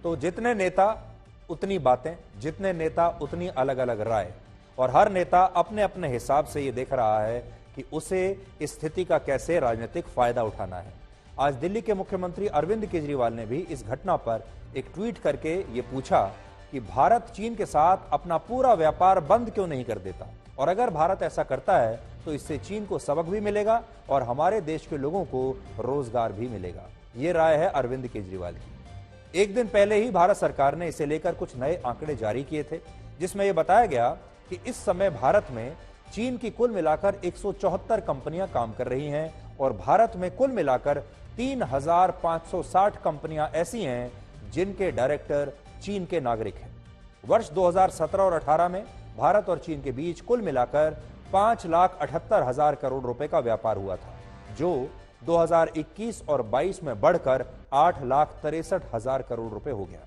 तो जितने नेता उतनी बातें, जितने नेता उतनी अलग अलग राय, और हर नेता अपने अपने हिसाब से ये देख रहा है कि उसे इस स्थिति का कैसे राजनीतिक फायदा उठाना है। आज दिल्ली के मुख्यमंत्री अरविंद केजरीवाल ने भी इस घटना पर एक ट्वीट करके ये पूछा कि भारत चीन के साथ अपना पूरा व्यापार बंद क्यों नहीं कर देता, और अगर भारत ऐसा करता है तो इससे चीन को सबक भी मिलेगा और हमारे देश के लोगों को रोजगार भी मिलेगा। ये राय है अरविंद केजरीवाल की। एक दिन पहले ही भारत सरकार ने इसे लेकर कुछ नए आंकड़े जारी किए थे, जिसमें यह बताया गया कि इस समय भारत में चीन की कुल मिलाकर 174 कंपनियां काम कर रही हैं और भारत में कुल मिलाकर 3,560 कंपनियां ऐसी हैं जिनके डायरेक्टर चीन के नागरिक हैं। वर्ष 2017 और 18 में भारत और चीन के बीच कुल मिलाकर 5,78,000 करोड़ रुपए का व्यापार हुआ था, जो 2021 और 22 में बढ़कर 8,63,000 करोड़ रुपए हो गया।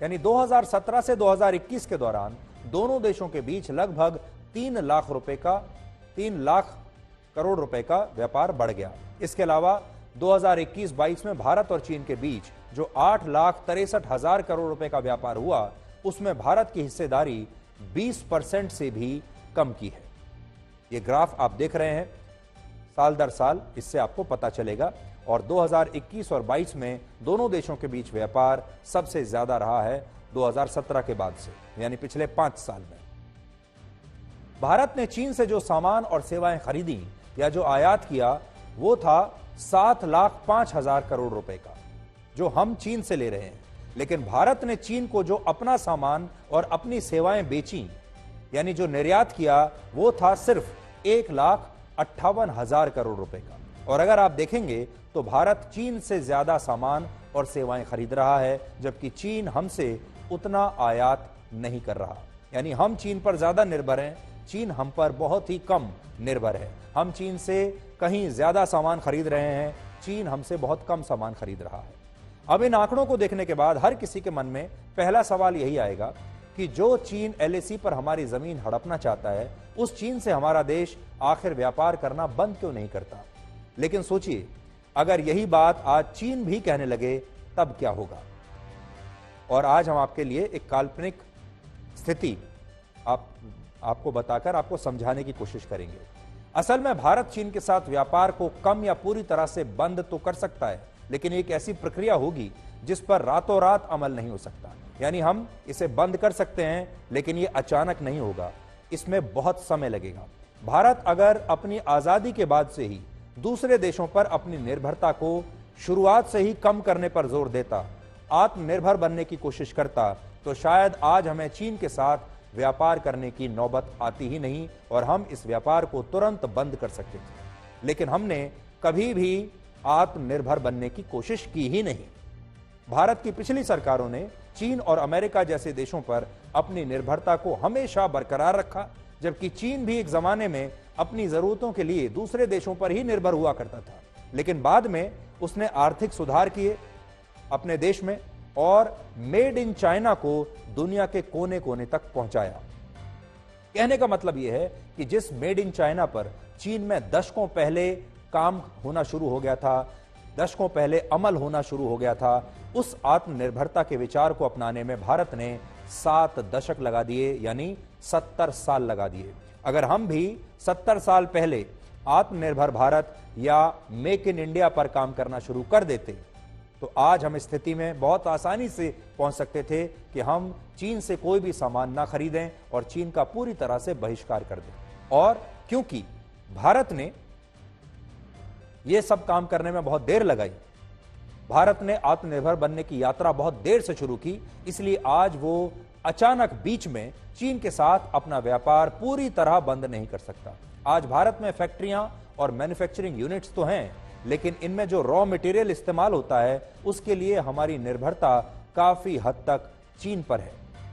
यानी 2017 से 2021 के दौरान दोनों देशों के बीच लगभग 3 लाख करोड़ रुपए का व्यापार बढ़ गया। इसके अलावा 2021-22 में भारत और चीन के बीच जो 8,63,000 करोड़ रुपए का व्यापार हुआ, उसमें भारत की हिस्सेदारी 20% से भी कम की है। ये ग्राफ आप देख रहे हैं साल दर साल, इससे आपको पता चलेगा। और 2021 और 22 में दोनों देशों के बीच व्यापार सबसे ज्यादा रहा है 2017 के बाद से, यानी पिछले 5 साल में। भारत ने चीन से जो सामान और सेवाएं खरीदी या जो आयात किया, वो था 7,05,000 करोड़ रुपए का, जो हम चीन से ले रहे हैं। लेकिन भारत ने चीन को जो अपना सामान और अपनी सेवाएं बेची, यानी जो निर्यात किया, वो था सिर्फ 1,58,000 करोड़ रुपए का। और अगर आप देखेंगे तो भारत चीन से ज्यादा सामान और सेवाएं खरीद रहा है, जबकि चीन हमसे उतना आयात नहीं कर रहा। यानी हम चीन पर ज्यादा निर्भर हैं, चीन हम पर बहुत ही कम निर्भर है। हम चीन से कहीं ज्यादा सामान खरीद रहे हैं, चीन हमसे बहुत कम सामान खरीद रहा है। अब इन आंकड़ों को देखने के बाद हर किसी के मन में पहला सवाल यही आएगा कि जो चीन एलएसी पर हमारी जमीन हड़पना चाहता है, उस चीन से हमारा देश आखिर व्यापार करना बंद क्यों नहीं करता। लेकिन सोचिए, अगर यही बात आज चीन भी कहने लगे तब क्या होगा। और आज हम आपके लिए एक काल्पनिक स्थिति आपको बताकर आपको समझाने की कोशिश करेंगे। असल में भारत चीन के साथ व्यापार को कम या पूरी तरह से बंद तो कर सकता है, लेकिन एक ऐसी प्रक्रिया होगी जिस पर रातों रात अमल नहीं हो सकता। यानी हम इसे बंद कर सकते हैं, लेकिन यह अचानक नहीं होगा, इसमें बहुत समय लगेगा। भारत अगर अपनी आजादी के बाद से ही दूसरे देशों पर अपनी निर्भरता को शुरुआत से ही कम करने पर जोर देता, आत्मनिर्भर बनने की कोशिश करता, तो शायद आज हमें चीन के साथ व्यापार करने की नौबत आती ही नहीं और हम इस व्यापार को तुरंत बंद कर सकते थे। लेकिन हमने कभी भी आत्मनिर्भर बनने की कोशिश की ही नहीं। भारत की पिछली सरकारों ने चीन और अमेरिका जैसे देशों पर अपनी निर्भरता को हमेशा बरकरार रखा, जबकि चीन भी एक जमाने में अपनी जरूरतों के लिए दूसरे देशों पर ही निर्भर हुआ करता था। लेकिन बाद में उसने आर्थिक सुधार किए अपने देश में और मेड इन चाइना को दुनिया के कोने कोने तक पहुंचाया। कहने का मतलब यह है कि जिस मेड इन चाइना पर चीन में दशकों पहले काम होना शुरू हो गया था, दशकों पहले अमल होना शुरू हो गया था, उस आत्मनिर्भरता के विचार को अपनाने में भारत ने 7 दशक लगा दिए, यानी 70 साल लगा दिए। अगर हम भी 70 साल पहले आत्मनिर्भर भारत या मेक इन इंडिया पर काम करना शुरू कर देते, तो आज हम इस स्थिति में बहुत आसानी से पहुंच सकते थे कि हम चीन से कोई भी सामान ना खरीदें और चीन का पूरी तरह से बहिष्कार कर दें। और क्योंकि भारत ने यह सब काम करने में बहुत देर लगाई, भारत ने आत्मनिर्भर बनने की यात्रा बहुत देर से शुरू की, इसलिए आज वो अचानक बीच में चीन के साथ अपना व्यापार पूरी तरह बंद नहीं कर सकता। आज भारत में फैक्ट्रियां और मैन्युफैक्चरिंग यूनिट्स तो हैं, लेकिन इनमें जो रॉ मटेरियल इस्तेमाल होता है, उसके लिए हमारी निर्भरता काफी हद तक चीन पर है।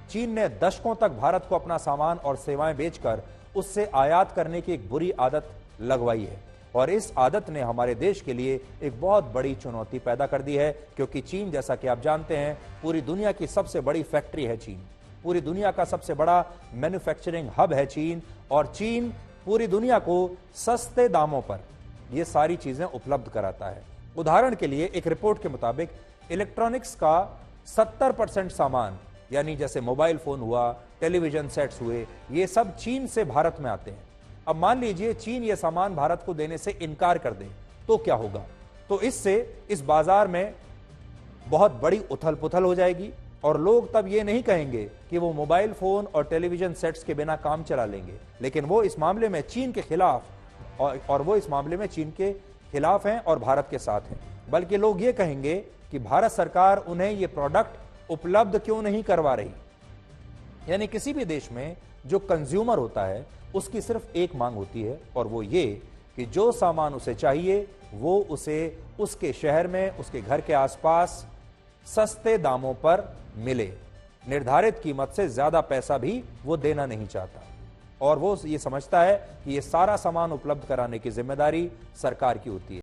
चीन ने दशकों तक भारत को अपना सामान और सेवाएं बेचकर उससे आयात करने की एक बुरी आदत लगवाई है, और इस आदत ने हमारे देश के लिए एक बहुत बड़ी चुनौती पैदा कर दी है, क्योंकि चीन, जैसा कि आप जानते हैं, पूरी दुनिया की सबसे बड़ी फैक्ट्री है चीन, पूरी दुनिया का सबसे बड़ा मैन्युफैक्चरिंग हब है चीन, और चीन पूरी दुनिया को सस्ते दामों पर ये सारी चीजें उपलब्ध कराता है। उदाहरण के लिए एक रिपोर्ट के मुताबिक इलेक्ट्रॉनिक्स का 70% सामान, यानी जैसे मोबाइल फोन हुआ, टेलीविजन सेट्स हुए, ये सब चीन से भारत में आते हैं। अब मान लीजिए चीन ये सामान भारत को देने से इनकार कर दे तो क्या होगा? तो इससे इस बाजार में बहुत बड़ी उथल पुथल हो जाएगी और लोग तब ये नहीं कहेंगे कि वो मोबाइल फोन और टेलीविजन सेट्स के बिना काम चला लेंगे, लेकिन वो इस मामले में चीन के खिलाफ और वो इस मामले में चीन के खिलाफ हैं और भारत के साथ हैं। बल्कि लोग ये कहेंगे कि भारत सरकार उन्हें ये प्रोडक्ट उपलब्ध क्यों नहीं करवा रही। यानी किसी भी देश में जो कंज्यूमर होता है उसकी सिर्फ एक मांग होती है और वो ये कि जो सामान उसे चाहिए वो उसे उसके शहर में, उसके घर के आसपास सस्ते दामों पर मिले। निर्धारित कीमत से ज्यादा पैसा भी वो देना नहीं चाहता और वो ये समझता है कि ये सारा सामान उपलब्ध कराने की जिम्मेदारी सरकार की होती है।